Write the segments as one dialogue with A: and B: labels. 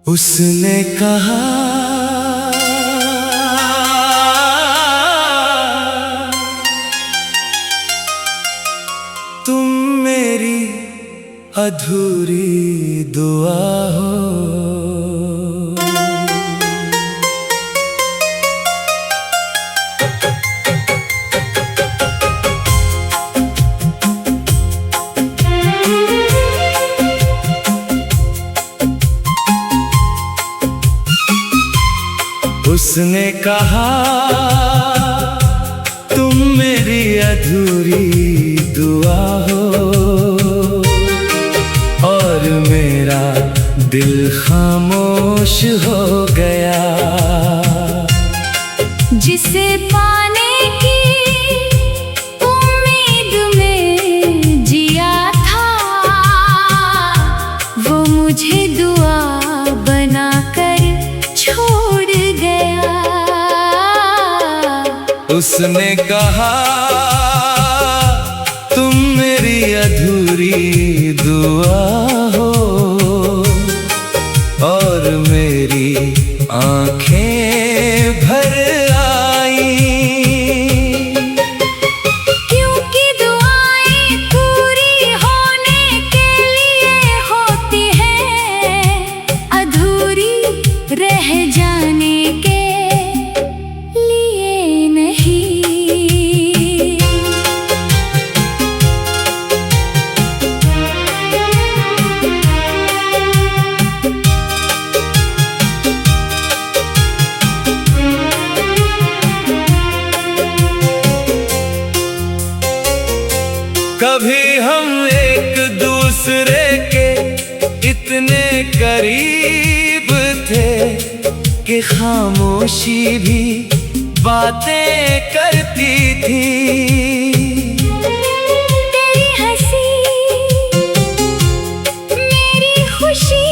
A: उसने कहा तुम मेरी अधूरी दुआ हो। उसने कहा तुम मेरी अधूरी दुआ हो और मेरा दिल खामोश हो गया।
B: जिसे पाने की उम्मीद में जिया था, वो मुझे दुआ बनाकर छोड़ गया।
A: उसने कहा तुम मेरी अधूरी दुआ हो और मेरी आंखें भर आई।
B: क्योंकि दुआएं पूरी होने के लिए होती हैं, अधूरी रह जाने के लिए नहीं।
A: कभी हम एक दूसरे के इतने करीब थे कि खामोशी भी बातें करती थी।
B: तेरी हंसी मेरी खुशी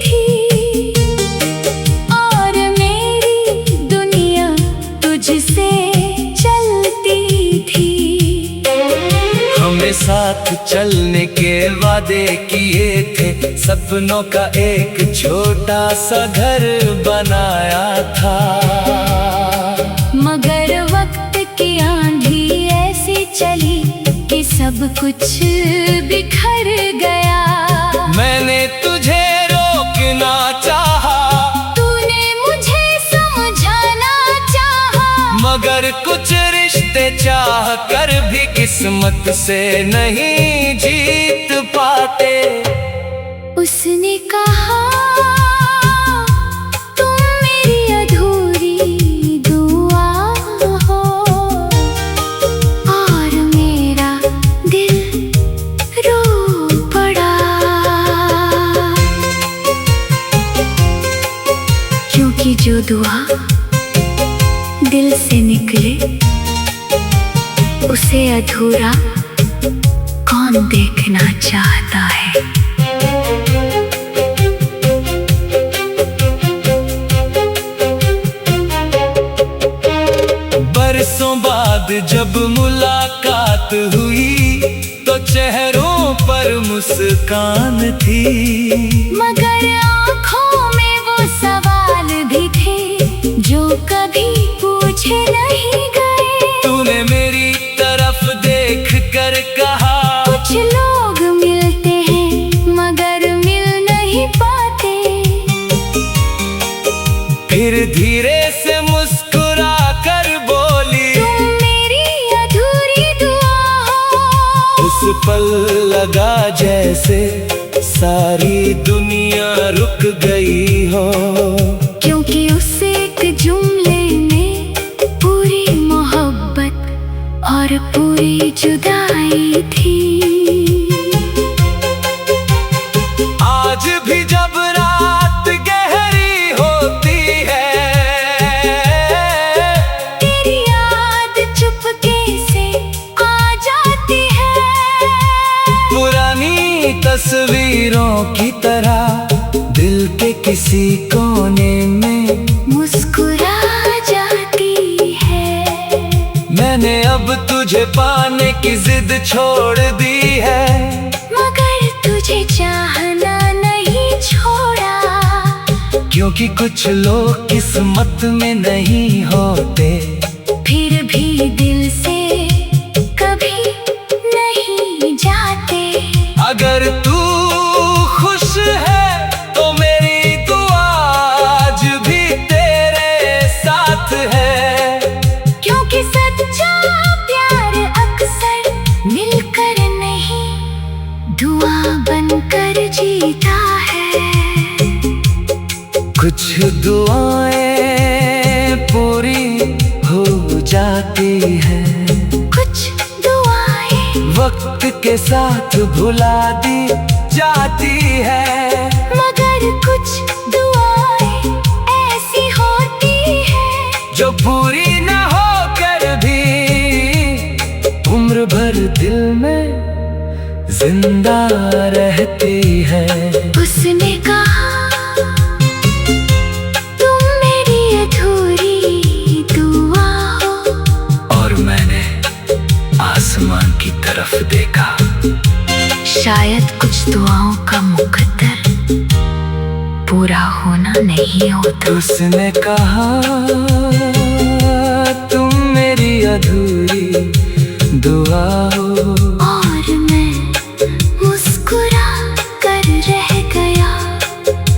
B: थी और मेरी दुनिया तुझसे चलती थी।
A: हमने साथ चलने के वादे किए थे, सपनों का एक छोटा सा घर बनाया था।
B: मगर वक्त की आंधी ऐसी चली कि सब कुछ बिखर गया।
A: मैंने तुझे रोकना चाहा,
B: तूने मुझे समझाना चाहा,
A: मगर कुछ रिश्ते चाह कर भी किस्मत से नहीं जीत पाते।
B: उसने कहा तुम मेरी अधूरी दुआ हो और मेरा दिल रो पड़ा। क्योंकि जो दुआ दिल से निकले उसे अधूरा कौन देखना चाहता है।
A: बरसों बाद जब मुलाकात हुई तो चेहरों पर मुस्कान थी,
B: मगर आँखों में वो सवाल भी थे जो कभी पूछे नहीं गए।
A: तूने मेरी तरफ देख कर कहा
B: कुछ लोग मिलते हैं मगर मिल नहीं पाते।
A: फिर धीरे से मुस्कुरा कर बोली
B: तुम मेरी अधूरी दुआ हो।
A: उस पल लगा जैसे सारी दुनिया रुक गई हो।
B: क्योंकि उस एक जुमले में पूरी मोहब्बत और पूरी जुदाई थी।
A: आज भी जब रात गहरी होती है,
B: तेरी याद चुपके से आ जाती है।
A: पुरानी तस्वीरों की तरह दिल के किसी कोने में
B: मुस्कुरा जाती है।
A: मैंने अब तुझे पाने की जिद छोड़ दी है,
B: मगर तुझे चाहना नहीं छोड़ा।
A: क्योंकि कुछ लोग किस्मत में नहीं होते,
B: फिर भी दिल से कभी नहीं जाते।
A: अगर तू खुश है तो मेरी दुआ आज भी तेरे साथ है।
B: क्योंकि सच्चा प्यार अक्सर मिलकर नहीं, दुआ बनकर जीता है।
A: कुछ दुआएं पूरी हो जाती हैं,
B: कुछ दुआएं
A: वक्त के साथ भुला दी जाती है।
B: मगर कुछ दुआएं ऐसी होती है
A: जो पूरी न होकर भी उम्र भर दिल में जिंदा रहती है।
B: उसने कहा तुम मेरी अधूरी दुआ हो,
A: और मैंने आसमान की तरफ देखा।
B: शायद कुछ दुआओं का मुकद्दर पूरा होना नहीं होता।
A: उसने कहा तुम मेरी अधूरी दुआ हो,
B: और मैं मुस्कुरा कर रह गया।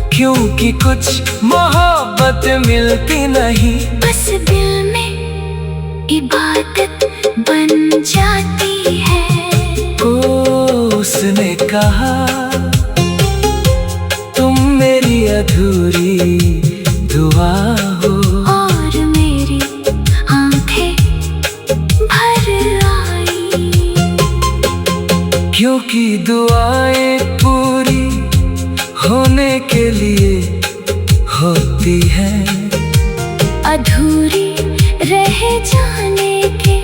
A: क्योंकि कुछ मोहब्बत मिलती नहीं,
B: बस दिल में इबादत बन जाती है।
A: उसने कहा तुम मेरी अधूरी दुआ हो,
B: और मेरी आंखें भर आई।
A: क्योंकि दुआएं पूरी होने के लिए होती हैं,
B: अधूरी रह जाने के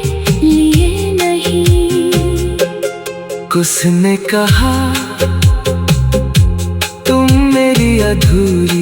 B: लिए नहीं।
A: उसने कहा तुम मेरी अधूरी